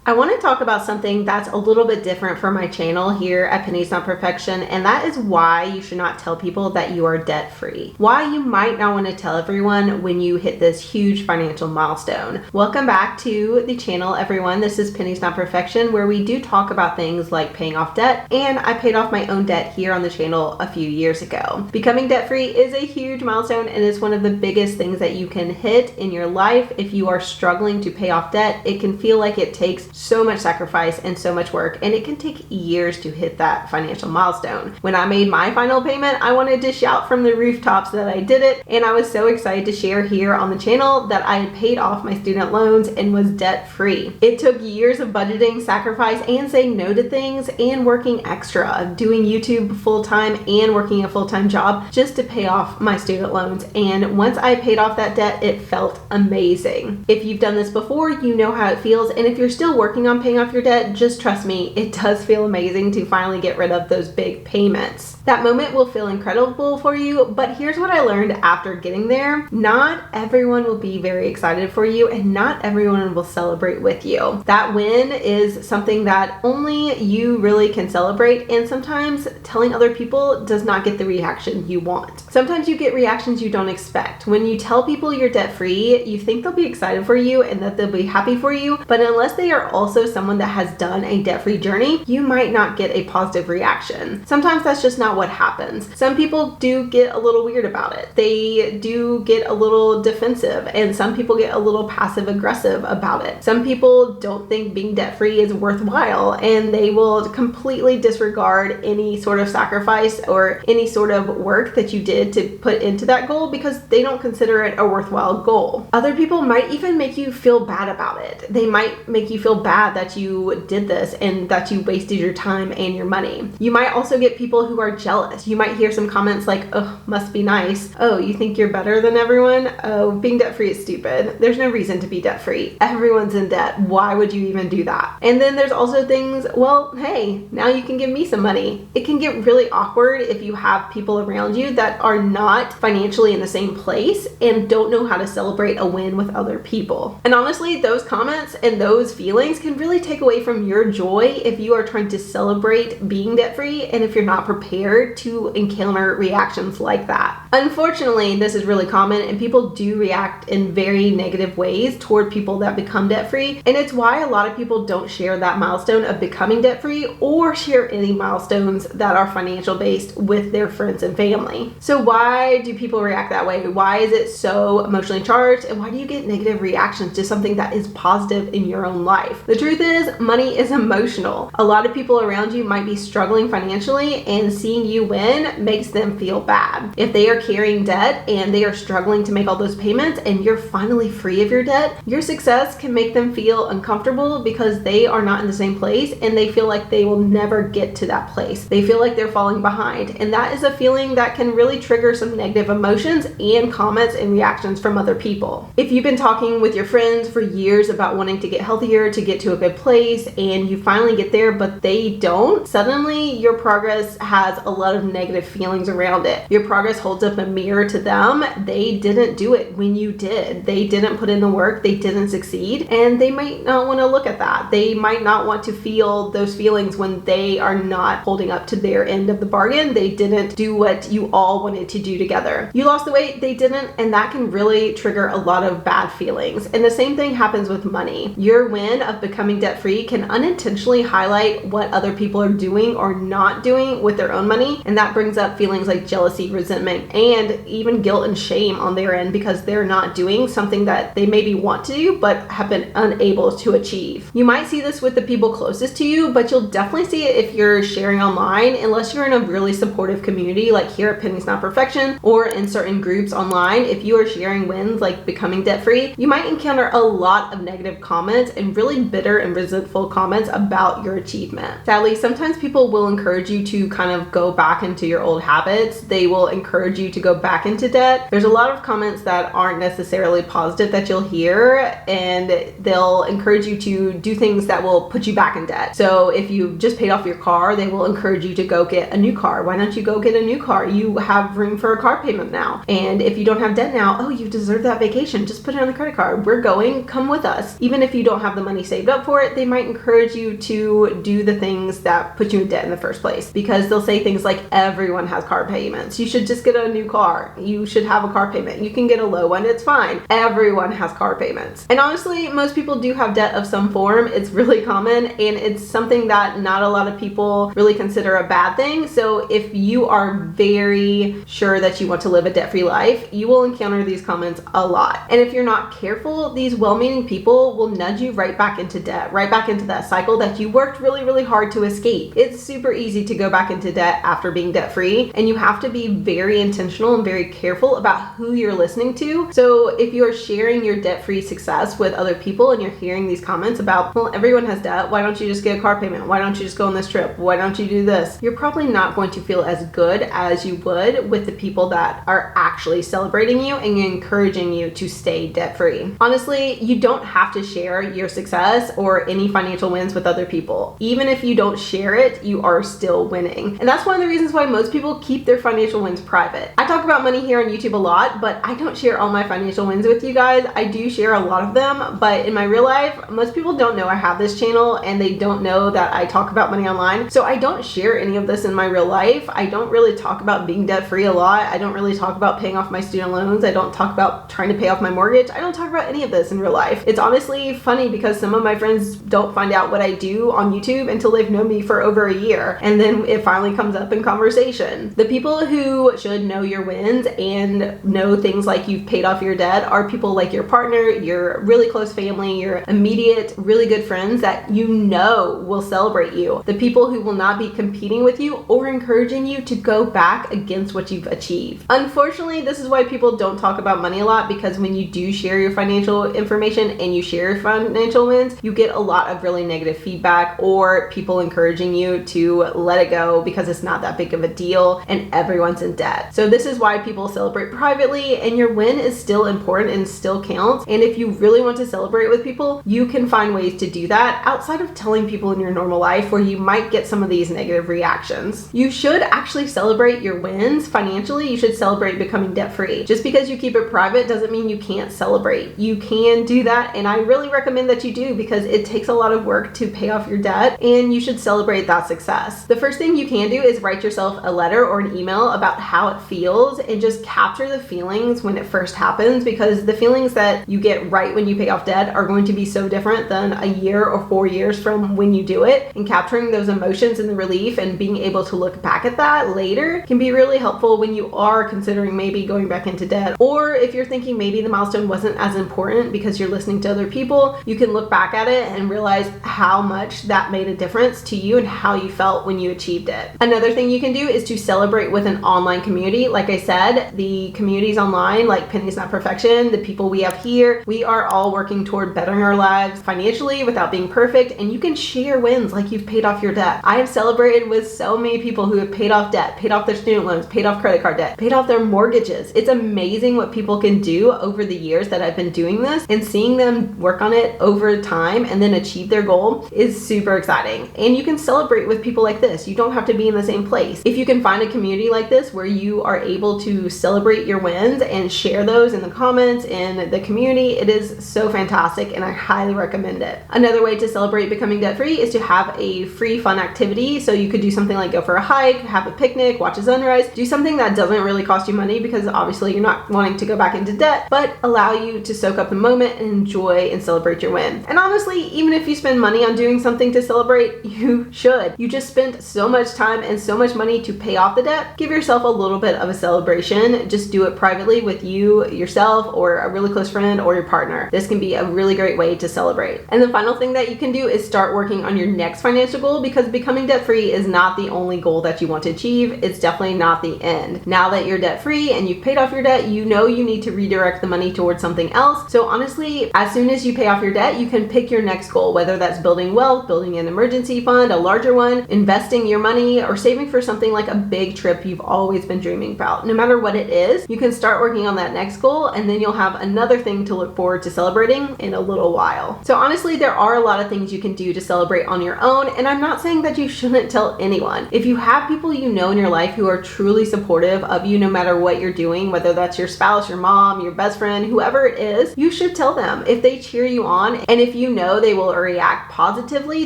I want to talk about something that's a little bit different for my channel here at Pennies Not Perfection, and that is why you should not tell people that you are debt-free. Why you might not want to tell everyone when you hit this huge financial milestone. Welcome back to the channel, everyone. This is Pennies Not Perfection, where we do talk about things like paying off debt, and I paid off my own debt here on the channel a few years ago. Becoming debt-free is a huge milestone, and is one of the biggest things that you can hit in your life. If you are struggling to pay off debt, it can feel like it takes so much sacrifice and so much work, and it can take years to hit that financial milestone. When I made my final payment, I wanted to shout from the rooftops that I did it, and I was so excited to share here on the channel that I had paid off my student loans and was debt-free. It took years of budgeting, sacrifice, and saying no to things, and working extra, doing YouTube full-time and working a full-time job just to pay off my student loans. And once I paid off that debt, it felt amazing. If you've done this before, you know how it feels, and if you're still working on paying off your debt, just trust me, it does feel amazing to finally get rid of those big payments. That moment will feel incredible for you, but here's what I learned after getting there. Not everyone will be very excited for you, and not everyone will celebrate with you. That win is something that only you really can celebrate, and sometimes telling other people does not get the reaction you want. Sometimes you get reactions you don't expect. When you tell people you're debt-free, you think they'll be excited for you and that they'll be happy for you, but unless they are also someone that has done a debt-free journey, you might not get a positive reaction. Sometimes that's just not what happens. Some people do get a little weird about it. They do get a little defensive, and some people get a little passive aggressive about it. Some people don't think being debt-free is worthwhile, and they will completely disregard any sort of sacrifice or any sort of work that you did to put into that goal because they don't consider it a worthwhile goal. Other people might even make you feel bad about it. They might make you feel bad that you did this and that you wasted your time and your money. You might also get people who are jealous. You might hear some comments like, oh, must be nice. Oh, you think you're better than everyone? Oh, being debt-free is stupid. There's no reason to be debt-free. Everyone's in debt. Why would you even do that? And then there's also things, well, hey, now you can give me some money. It can get really awkward if you have people around you that are not financially in the same place and don't know how to celebrate a win with other people. And honestly, those comments and those feelings can really take away from your joy if you are trying to celebrate being debt-free and if you're not prepared to encounter reactions like that. Unfortunately, this is really common, and people do react in very negative ways toward people that become debt-free, and it's why a lot of people don't share that milestone of becoming debt-free or share any milestones that are financial based with their friends and family. So why do people react that way? Why is it so emotionally charged, and why do you get negative reactions to something that is positive in your own life? The truth is, money is emotional. A lot of people around you might be struggling financially, and seeing you win makes them feel bad. If they are carrying debt and they are struggling to make all those payments and you're finally free of your debt, your success can make them feel uncomfortable because they are not in the same place and they feel like they will never get to that place. They feel like they're falling behind, and that is a feeling that can really trigger some negative emotions and comments and reactions from other people. If you've been talking with your friends for years about wanting to get healthier, to get to a good place, and you finally get there but they don't, suddenly your progress has a lot of negative feelings around it. Your progress holds up a mirror to them. They didn't do it when you did. They didn't put in the work. They didn't succeed, and they might not want to look at that. They might not want to feel those feelings when they are not holding up to their end of the bargain. They didn't do what you all wanted to do together. You lost the weight, they didn't, and that can really trigger a lot of bad feelings. And the same thing happens with money. Your win of becoming debt-free can unintentionally highlight what other people are doing or not doing with their own money, and that brings up feelings like jealousy, resentment, and even guilt and shame on their end because they're not doing something that they maybe want to do but have been unable to achieve. You might see this with the people closest to you, but you'll definitely see it if you're sharing online, unless you're in a really supportive community like here at Pennies Not Perfection or in certain groups online. If you are sharing wins like becoming debt-free, you might encounter a lot of negative comments and really bitter and resentful comments about your achievement. Sadly, sometimes people will encourage you to kind of go back into your old habits. They will encourage you to go back into debt. There's a lot of comments that aren't necessarily positive that you'll hear, and they'll encourage you to do things that will put you back in debt. So if you just paid off your car, they will encourage you to go get a new car. Why don't you go get a new car? You have room for a car payment now. And if you don't have debt now, oh, you deserve that vacation. Just put it on the credit card. We're going, come with us. Even if you don't have the money saved saved up for it, they might encourage you to do the things that put you in debt in the first place, because they'll say things like, everyone has car payments. You should just get a new car. You should have a car payment. You can get a low one. It's fine. Everyone has car payments. And honestly, most people do have debt of some form. It's really common, and it's something that not a lot of people really consider a bad thing. So if you are very sure that you want to live a debt-free life, you will encounter these comments a lot. And if you're not careful, these well-meaning people will nudge you right back into debt, right back into that cycle that you worked really, really hard to escape. It's super easy to go back into debt after being debt-free, and you have to be very intentional and very careful about who you're listening to. So if you're sharing your debt-free success with other people and you're hearing these comments about, well, everyone has debt, why don't you just get a car payment? Why don't you just go on this trip? Why don't you do this? You're probably not going to feel as good as you would with the people that are actually celebrating you and encouraging you to stay debt-free. Honestly, you don't have to share your success or any financial wins with other people. Even if you don't share it, you are still winning. And that's one of the reasons why most people keep their financial wins private. I talk about money here on YouTube a lot, but I don't share all my financial wins with you guys. I do share a lot of them, but in my real life, most people don't know I have this channel, and they don't know that I talk about money online. So I don't share any of this in my real life. I don't really talk about being debt-free a lot. I don't really talk about paying off my student loans. I don't talk about trying to pay off my mortgage. I don't talk about any of this in real life. It's honestly funny because some of my friends don't find out what I do on YouTube until they've known me for over a year, and then it finally comes up in conversation. The people who should know your wins and know things like you've paid off your debt are people like your partner, your really close family, your immediate, really good friends that you know will celebrate you. The people who will not be competing with you or encouraging you to go back against what you've achieved. Unfortunately, this is why people don't talk about money a lot, because when you do share your financial information and you share your financial wins, you get a lot of really negative feedback or people encouraging you to let it go because it's not that big of a deal and everyone's in debt. So this is why people celebrate privately, and your win is still important and still counts. And if you really want to celebrate with people, you can find ways to do that outside of telling people in your normal life where you might get some of these negative reactions. You should actually celebrate your wins financially. You should celebrate becoming debt-free. Just because you keep it private doesn't mean you can't celebrate. You can do that, and I really recommend that you do, because it takes a lot of work to pay off your debt, and you should celebrate that success. The first thing you can do is write yourself a letter or an email about how it feels, and just capture the feelings when it first happens, because the feelings that you get right when you pay off debt are going to be so different than a year or 4 years from when you do it. And capturing those emotions and the relief and being able to look back at that later can be really helpful when you are considering maybe going back into debt, or if you're thinking maybe the milestone wasn't as important because you're listening to other people. You can look back at it and realize how much that made a difference to you and how you felt when you achieved it. Another thing you can do is to celebrate with an online community. Like I said, the communities online, like Penny's Not Perfection, the people we have here, we are all working toward bettering our lives financially without being perfect, and you can share wins like you've paid off your debt. I have celebrated with so many people who have paid off debt, paid off their student loans, paid off credit card debt, paid off their mortgages. It's amazing what people can do over the years that I've been doing this, and seeing them work on it over time and then achieve their goal is super exciting. And you can celebrate with people like this. You don't have to be in the same place. If you can find a community like this where you are able to celebrate your wins and share those in the comments in the community, it is so fantastic, and I highly recommend it. Another way to celebrate becoming debt-free is to have a free fun activity. So you could do something like go for a hike, have a picnic, watch a sunrise, do something that doesn't really cost you money, because obviously you're not wanting to go back into debt, but allow you to soak up the moment and enjoy and celebrate your win. And honestly, even if you spend money on doing something to celebrate, you should. You just spent so much time and so much money to pay off the debt. Give yourself a little bit of a celebration. Just do it privately with you, yourself, or a really close friend or your partner. This can be a really great way to celebrate. And the final thing that you can do is start working on your next financial goal, because becoming debt-free is not the only goal that you want to achieve. It's definitely not the end. Now that you're debt-free and you've paid off your debt, you know you need to redirect the money towards something else. So honestly, as soon as you pay off your debt, you can pick your next goal, whether that's building wealth, building an emergency fund, a larger one, investing your money, or saving for something like a big trip you've always been dreaming about. No matter what it is, you can start working on that next goal, and then you'll have another thing to look forward to celebrating in a little while. So honestly, there are a lot of things you can do to celebrate on your own, and I'm not saying that you shouldn't tell anyone. If you have people you know in your life who are truly supportive of you no matter what you're doing, whether that's your spouse, your mom, your best friend, whoever it is, you should tell them. If they cheer you on, and if you you know they will react positively,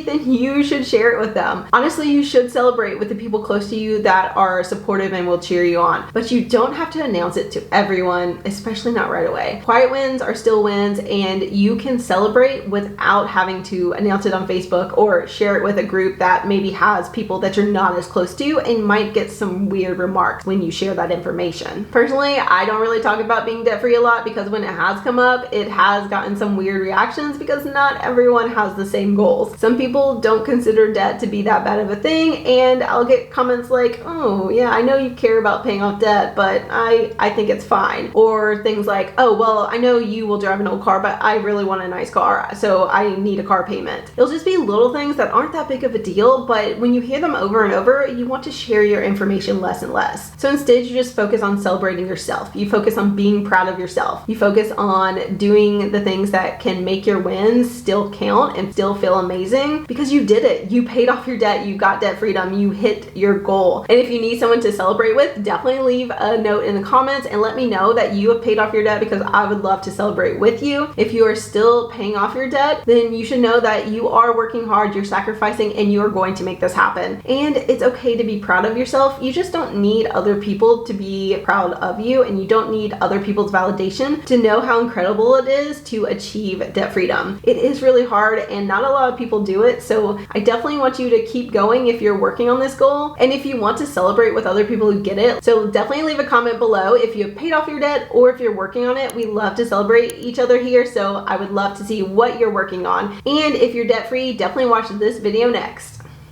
then you should share it with them. Honestly, you should celebrate with the people close to you that are supportive and will cheer you on, but you don't have to announce it to everyone, especially not right away. Quiet wins are still wins, and you can celebrate without having to announce it on Facebook or share it with a group that maybe has people that you're not as close to and might get some weird remarks when you share that information. Personally, I don't really talk about being debt-free a lot because when it has come up, it has gotten some weird reactions because not everyone has the same goals. Some people don't consider debt to be that bad of a thing, and I'll get comments like, oh yeah, I know you care about paying off debt, but I think it's fine. Or things like, oh well, I know you will drive an old car, but I really want a nice car, so I need a car payment. It'll just be little things that aren't that big of a deal, but when you hear them over and over, you want to share your information less and less. So instead, you just focus on celebrating yourself. You focus on being proud of yourself. You focus on doing the things that can make your wins still count and still feel amazing because you did it. You paid off your debt. You got debt freedom. You hit your goal. And if you need someone to celebrate with, definitely leave a note in the comments and let me know that you have paid off your debt because I would love to celebrate with you. If you are still paying off your debt, then you should know that you are working hard, you're sacrificing, and you are going to make this happen. And it's okay to be proud of yourself. You just don't need other people to be proud of you, and you don't need other people's validation to know how incredible it is to achieve debt freedom. It is really hard and not a lot of people do it, so I definitely want you to keep going if you're working on this goal and if you want to celebrate with other people who get it. So definitely leave a comment below if you have paid off your debt or if you're working on it. We love to celebrate each other here, so I would love to see what you're working on. And if you're debt free, definitely watch this video next.